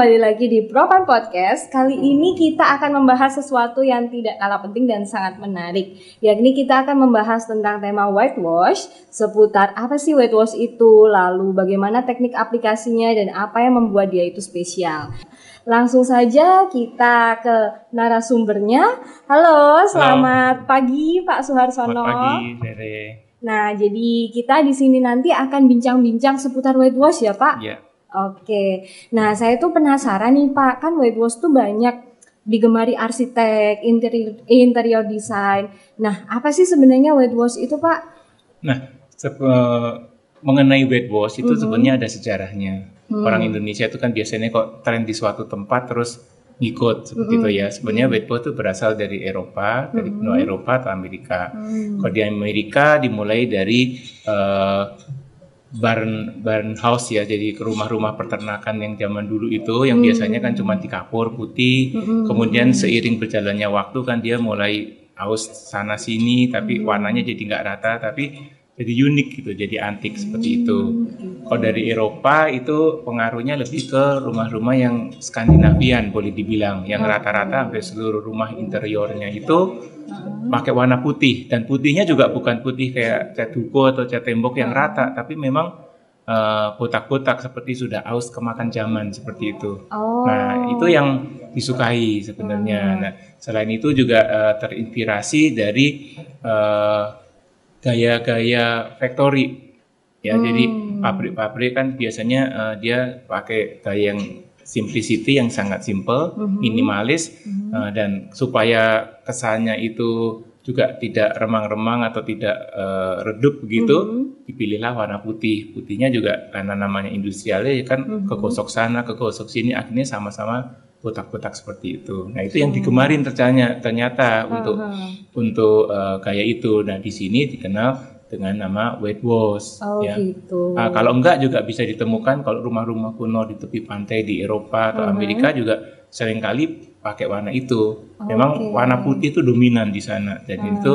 kembali lagi di Propan Podcast. Kali ini kita akan membahas sesuatu yang tidak kalah penting dan sangat menarik. Yakni kita akan membahas tentang tema whitewash, seputar apa sih whitewash itu, lalu bagaimana teknik aplikasinya dan apa yang membuat dia itu spesial. Langsung saja kita ke narasumbernya. Halo, selamat pagi Pak Suharsono. Selamat pagi, Rere. Nah, jadi kita di sini nanti akan bincang-bincang seputar whitewash ya Pak? Iya. Oke, nah saya tuh penasaran nih Pak, kan whitewash tuh banyak digemari arsitek, interior design. Nah, apa sih sebenarnya whitewash itu Pak? Nah, mengenai whitewash itu sebenarnya ada sejarahnya. Orang Indonesia itu kan biasanya kok tren di suatu tempat terus ngikut seperti itu ya. Sebenarnya whitewash itu berasal dari Eropa, dari benua Eropa atau Amerika. Kalau di Amerika dimulai dari barn house ya, jadi rumah-rumah peternakan yang zaman dulu itu yang biasanya kan cuma di kapur putih, kemudian seiring berjalannya waktu kan dia mulai aus sana sini, tapi warnanya jadi nggak rata, tapi jadi unik gitu, jadi antik seperti itu. Kalau dari Eropa itu pengaruhnya lebih ke rumah-rumah yang Skandinavian boleh dibilang, yang rata-rata hampir seluruh rumah interiornya itu pakai warna putih, dan putihnya juga bukan putih kayak cat duko atau cat tembok yang rata, tapi memang kotak-kotak seperti sudah aus kemakan zaman seperti itu. Nah, itu yang disukai sebenarnya. Nah, selain itu juga terinspirasi dari gaya-gaya factory ya. Jadi pabrik-pabrik kan biasanya dia pakai gaya yang simplicity, yang sangat simple, minimalis, dan supaya kesannya itu juga tidak remang-remang atau tidak redup begitu, dipilihlah warna putih. Putihnya juga karena namanya industrial ya kan, kegosok sana, kegosok sini, akhirnya sama-sama kotak-kotak seperti itu. Nah, itu yang digemarin ternyata untuk gaya itu. Nah, di sini dikenal dengan nama whitewash. Ya. Gitu. Kalau enggak juga bisa ditemukan kalau rumah-rumah kuno di tepi pantai di Eropa atau Amerika juga seringkali pakai warna itu. Memang warna putih itu dominan di sana. Jadi itu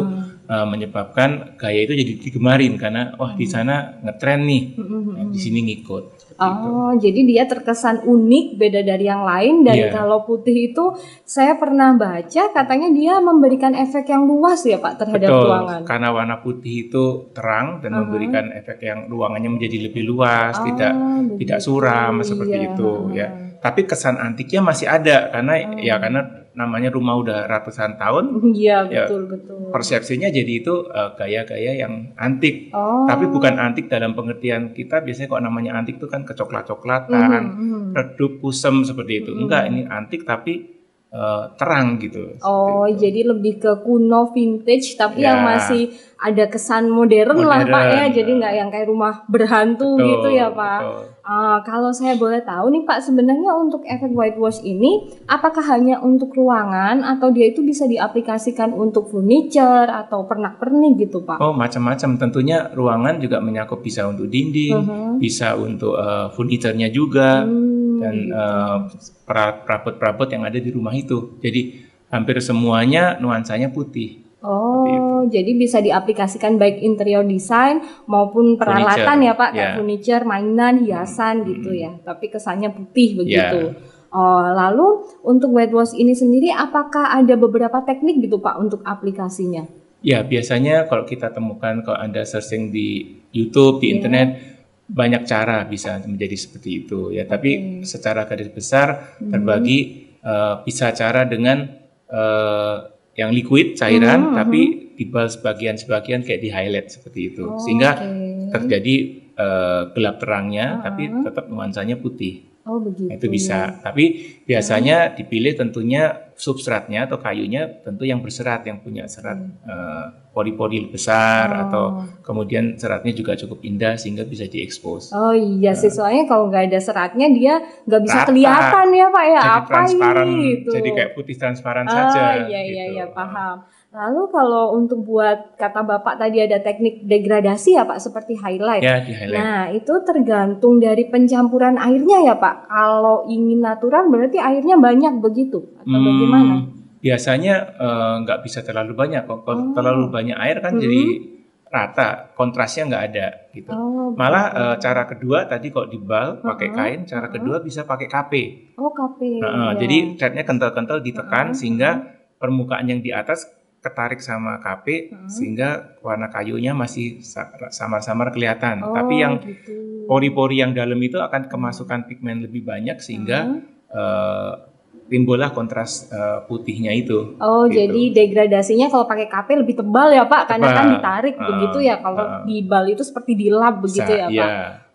menyebabkan gaya itu jadi digemarin karena di sana ngetren nih. Nah, di sini ngikut. Jadi dia terkesan unik, beda dari yang lain. Dan kalau putih itu saya pernah baca katanya dia memberikan efek yang luas ya Pak terhadap ruangan. Karena warna putih itu terang dan memberikan efek yang ruangannya menjadi lebih luas, tidak suram seperti itu ya. Tapi kesan antiknya masih ada karena namanya rumah udah ratusan tahun. Iya, betul. Persepsinya jadi itu gaya-gaya yang antik. Tapi bukan antik dalam pengertian kita biasanya kok namanya antik itu kan kecoklat-coklatan, redup, kusem seperti itu. Enggak, ini antik tapi terang gitu. Jadi lebih ke kuno, vintage, tapi yang masih ada kesan modern lah Pak ya. Jadi nggak yang kayak rumah berhantu gitu ya Pak. Kalau saya boleh tahu nih Pak, sebenarnya untuk efek whitewash ini apakah hanya untuk ruangan atau dia itu bisa diaplikasikan untuk furniture atau pernak-pernik gitu Pak? Macam-macam. Tentunya ruangan juga menyakup, bisa untuk dinding, bisa untuk furniturnya juga, dan perabot-perabot yang ada di rumah itu. Jadi hampir semuanya nuansanya putih. Jadi bisa diaplikasikan baik interior design maupun peralatan ya Pak, kayak furniture, mainan, hiasan gitu ya. Tapi kesannya putih begitu. Lalu untuk whitewash ini sendiri apakah ada beberapa teknik gitu Pak untuk aplikasinya? Ya, biasanya kalau kita temukan, kalau Anda searching di YouTube, di internet, banyak cara bisa menjadi seperti itu ya. Tapi secara garis besar terbagi, bisa cara dengan yang liquid, cairan, tapi dibal sebagian-sebagian kayak di highlight seperti itu, sehingga terjadi gelap terangnya, tapi tetap nuansanya putih. Begitu. Itu bisa, tapi biasanya dipilih tentunya substratnya atau kayunya tentu yang berserat, yang punya serat pori-pori besar, atau kemudian seratnya juga cukup indah sehingga bisa diekspos. Iya sih, soalnya kalau nggak ada seratnya dia nggak bisa kelihatan ya Pak ya, jadi apa transparan, ini gitu. Jadi kayak putih transparan saja. Iya, paham. Lalu kalau untuk buat, kata Bapak tadi ada teknik degradasi ya Pak, seperti highlight. Ya, di highlight. Nah, itu tergantung dari pencampuran airnya ya Pak. Kalau ingin natural berarti airnya banyak begitu atau bagaimana? Biasanya nggak bisa terlalu banyak. Kalau terlalu banyak air kan jadi rata, kontrasnya nggak ada gitu. Malah cara kedua tadi kalau di bal pakai kain, cara kedua bisa pakai KP. KP. Jadi catnya kental-kental ditekan sehingga permukaan yang di atas ketarik sama KP sehingga warna kayunya masih samar-samar kelihatan. Tapi yang pori-pori yang dalam itu akan kemasukan pigmen lebih banyak sehingga timbullah kontras putihnya itu. Gitu. Jadi degradasinya kalau pakai KP lebih tebal ya Pak, karena kan ditarik begitu ya. Kalau di bal itu seperti dilap begitu ya Pak.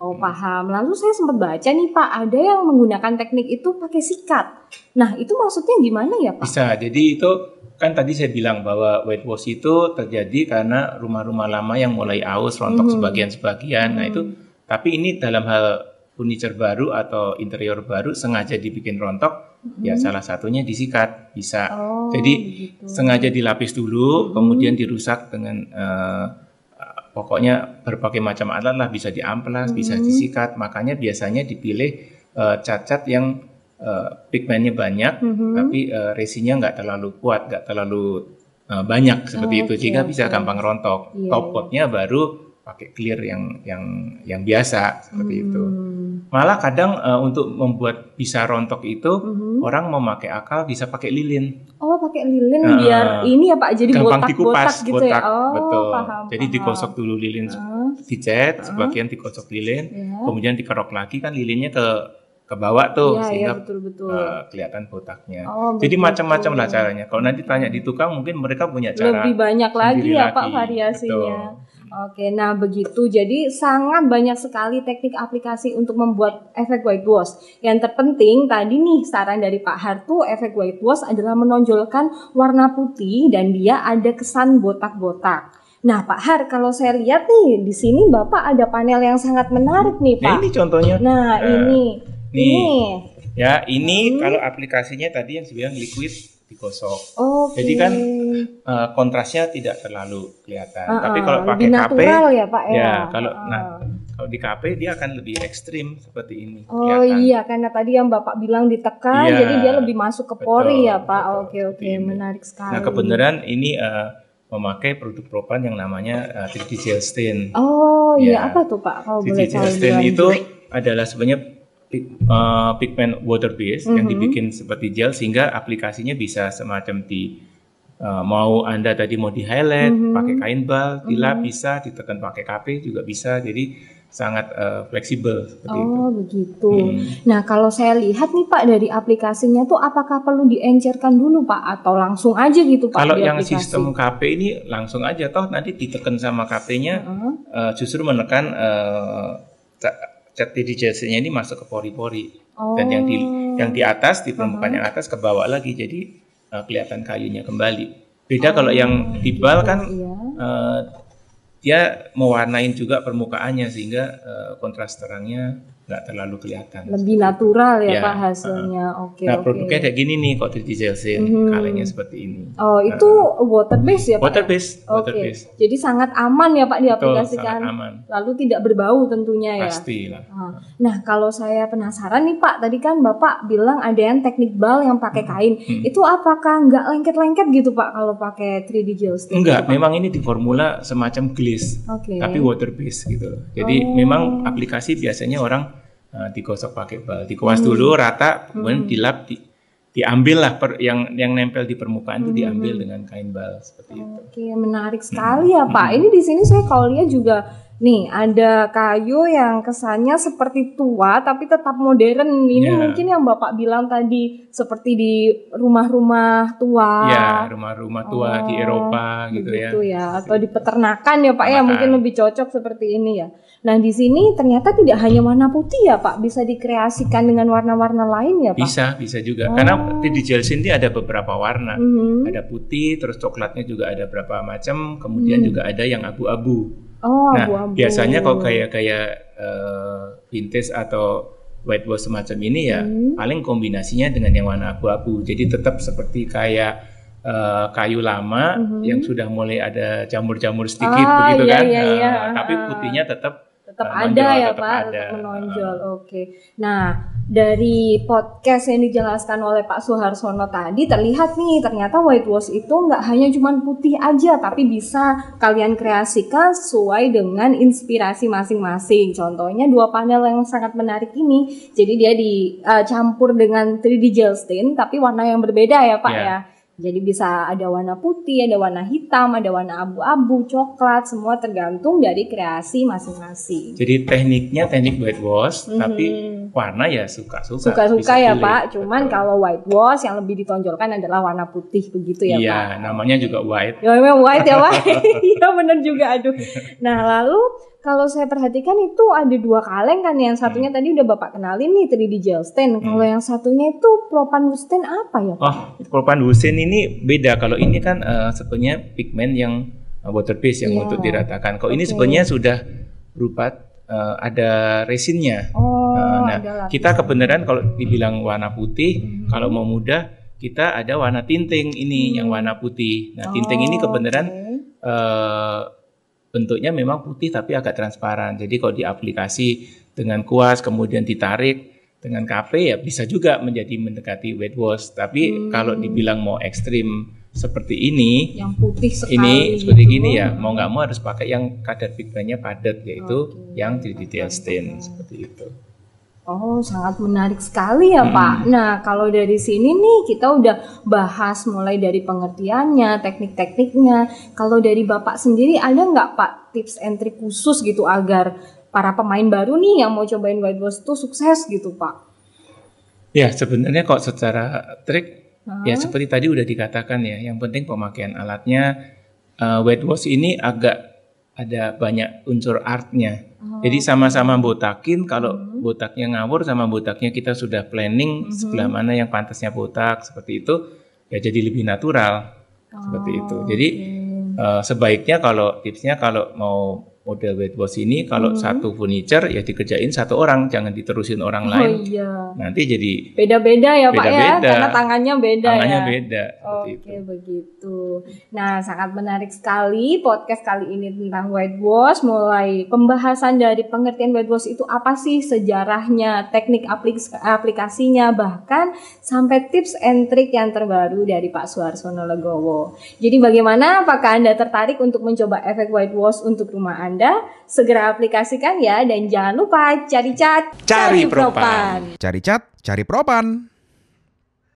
Paham. Lalu saya sempat baca nih Pak, ada yang menggunakan teknik itu pakai sikat. Nah itu maksudnya gimana ya Pak? Bisa. Jadi itu kan tadi saya bilang bahwa whitewash itu terjadi karena rumah-rumah lama yang mulai aus, rontok sebagian-sebagian. Nah itu, tapi ini dalam hal furniture baru atau interior baru sengaja dibikin rontok, ya salah satunya disikat bisa. Jadi sengaja dilapis dulu, kemudian dirusak dengan pokoknya berbagai macam alat lah, bisa diamplas, bisa disikat. Makanya biasanya dipilih cat-cat yang pigmennya banyak, tapi resinya nggak terlalu kuat, nggak terlalu banyak seperti itu, sehingga bisa gampang rontok. Top coatnya baru pakai clear yang biasa seperti itu. Malah kadang untuk membuat bisa rontok itu orang memakai akal bisa pakai lilin. Pakai lilin biar ini ya Pak, jadi gampang botak-botak gitu ya. Betul. Paham. Jadi digosok dulu lilin, dicat, sebagian digosok lilin, kemudian dikerok lagi kan lilinnya ke bawah tuh sehingga betul. kelihatan botaknya. Jadi macam-macam lah caranya. Kalau nanti tanya di tukang mungkin mereka punya cara lebih banyak lagi ya Pak variasinya. Betul. Oke, nah begitu. Jadi sangat banyak sekali teknik aplikasi untuk membuat efek whitewash. Yang terpenting tadi nih saran dari Pak Hartu, efek whitewash adalah menonjolkan warna putih dan dia ada kesan botak-botak. Nah Pak Har, kalau saya lihat nih di sini Bapak ada panel yang sangat menarik nih Pak. Nah, ini contohnya. Nah ini. Ya ini kalau aplikasinya tadi yang saya bilang liquid digosok. Jadi kan kontrasnya tidak terlalu kelihatan. Tapi kalau pakai KP, ya Pak ya. Kalau di KP dia akan lebih ekstrim seperti ini. Iya, karena tadi yang Bapak bilang ditekan, jadi dia lebih masuk ke pori ya Pak. Oke, menarik sekali. Nah kebenaran ini memakai produk propan yang namanya 3D gel stain. Iya apa tuh Pak? Kalau 3D gel stain itu adalah sebenarnya pigment water base yang dibikin seperti gel sehingga aplikasinya bisa semacam mau Anda tadi mau di highlight pakai kain bal, dilap bisa, ditekan pakai KP juga bisa. Jadi sangat fleksibel seperti itu. Begitu. Nah kalau saya lihat nih Pak dari aplikasinya tuh apakah perlu diencerkan dulu Pak atau langsung aja gitu Pak? Kalau yang sistem KP ini langsung aja, toh nanti ditekan sama KP-nya justru menekan cat 3D gel-nya ini masuk ke pori-pori dan yang di atas di permukaan yang atas ke bawah lagi, jadi kelihatan kayunya kembali. Beda kalau yang di bal kan dia mewarnain juga permukaannya sehingga kontras terangnya nggak terlalu kelihatan. Lebih natural ya Pak hasilnya. Nah produknya kayak gini nih kok 3D gel stain, kalengnya seperti ini. Itu water base ya Pak? Water base. Jadi sangat aman ya Pak diaplikasikan. Betul, sangat aman. Lalu tidak berbau tentunya ya. Pastilah. Nah kalau saya penasaran nih Pak, tadi kan Bapak bilang ada yang teknik bal yang pakai kain. Itu apakah nggak lengket-lengket gitu Pak kalau pakai 3D gel stain? Enggak, memang ini di formula semacam glaze, tapi water base gitu. Jadi memang aplikasi biasanya orang digosok pakai bal, dikuas dulu rata, kemudian dilap, diambil lah yang nempel di permukaan itu diambil dengan kain bal seperti itu. Oke, menarik sekali ya Pak. Ini di sini saya kalau lihat juga nih ada kayu yang kesannya seperti tua tapi tetap modern. Ini mungkin yang Bapak bilang tadi seperti di rumah-rumah tua. Ya, rumah-rumah tua di Eropa gitu ya. Atau di peternakan ya Pak ya, mungkin lebih cocok seperti ini ya. Nah di sini ternyata tidak hanya warna putih ya Pak, bisa dikreasikan dengan warna-warna lain ya Pak? Bisa juga. Karena di gel stain ada beberapa warna. Ada putih, terus coklatnya juga ada beberapa macam, kemudian juga ada yang abu-abu. Abu-abu. Biasanya kalau kayak vintage atau whitewash semacam ini ya paling kombinasinya dengan yang warna abu-abu. Jadi tetap seperti kayak kayu lama yang sudah mulai ada jamur-jamur sedikit begitu kan. Tapi putihnya tetap Tetap ada menonjol, ya tetap Pak, ada. tetap menonjol. Oke. Nah, dari podcast yang dijelaskan oleh Pak Suharsono tadi terlihat nih ternyata whitewash itu nggak hanya cuman putih aja, tapi bisa kalian kreasikan sesuai dengan inspirasi masing-masing. Contohnya dua panel yang sangat menarik ini. Jadi dia dicampur dengan 3D gel stain tapi warna yang berbeda ya Pak ya. Jadi bisa ada warna putih, ada warna hitam, ada warna abu-abu, coklat, semua tergantung dari kreasi masing-masing. Jadi tekniknya teknik whitewash, tapi warna ya suka-suka. Suka-suka ya pilih. Pak, cuman Betul. kalau whitewash yang lebih ditonjolkan adalah warna putih begitu ya Pak? Iya, namanya juga white. Ya memang white ya Pak, iya bener juga aduh. Nah lalu kalau saya perhatikan itu ada dua kaleng kan, yang satunya tadi udah Bapak kenalin nih 3D gel stain. Kalau yang satunya itu propanbutane apa ya Pak? Oh, propanbutane ini beda. Kalau ini kan sebenarnya pigmen yang water based yang untuk diratakan. Kalau ini sebenarnya sudah berupa ada resinnya. Nah, kita kebenaran kalau dibilang warna putih, kalau mau mudah kita ada warna tinting ini yang warna putih. Nah, tinting ini kebenaran bentuknya memang putih tapi agak transparan. Jadi kalau diaplikasi dengan kuas kemudian ditarik dengan kafe ya bisa juga menjadi mendekati whitewash. Tapi kalau dibilang mau ekstrim seperti ini, yang putih sekali ini seperti gitu. gini ya, mau nggak mau harus pakai yang kadar pigmennya padat, yaitu yang 3D gel stain seperti itu. Oh, sangat menarik sekali ya Pak. Nah, kalau dari sini nih kita udah bahas mulai dari pengertiannya, teknik-tekniknya. Kalau dari Bapak sendiri ada nggak Pak tips and trick khusus gitu agar para pemain baru nih yang mau cobain whitewash tuh sukses gitu Pak? Ya, sebenarnya kok secara trik ya seperti tadi udah dikatakan ya, yang penting pemakaian alatnya. Whitewash ini agak ada banyak unsur artnya. Jadi sama-sama botakin, kalau botaknya ngawur sama botaknya kita sudah planning sebelah mana yang pantasnya botak, seperti itu ya jadi lebih natural seperti itu. Jadi sebaiknya kalau tipsnya kalau mau model whitewash ini kalau satu furniture ya dikerjain satu orang, jangan diterusin orang lain. Iya. Nanti jadi Beda-beda ya Pak ya, beda-beda. karena tangannya beda tangannya ya. beda seperti itu. Oke begitu. Nah sangat menarik sekali podcast kali ini tentang whitewash. Mulai pembahasan dari pengertian whitewash itu apa sih, sejarahnya, teknik aplikasinya, bahkan sampai tips and trick yang terbaru dari Pak Suharsono Legowo. Jadi bagaimana, apakah Anda tertarik untuk mencoba efek whitewash untuk rumah Anda? Segera aplikasikan ya, dan jangan lupa cari cat, Cari Propan. Cari cat, cari Propan.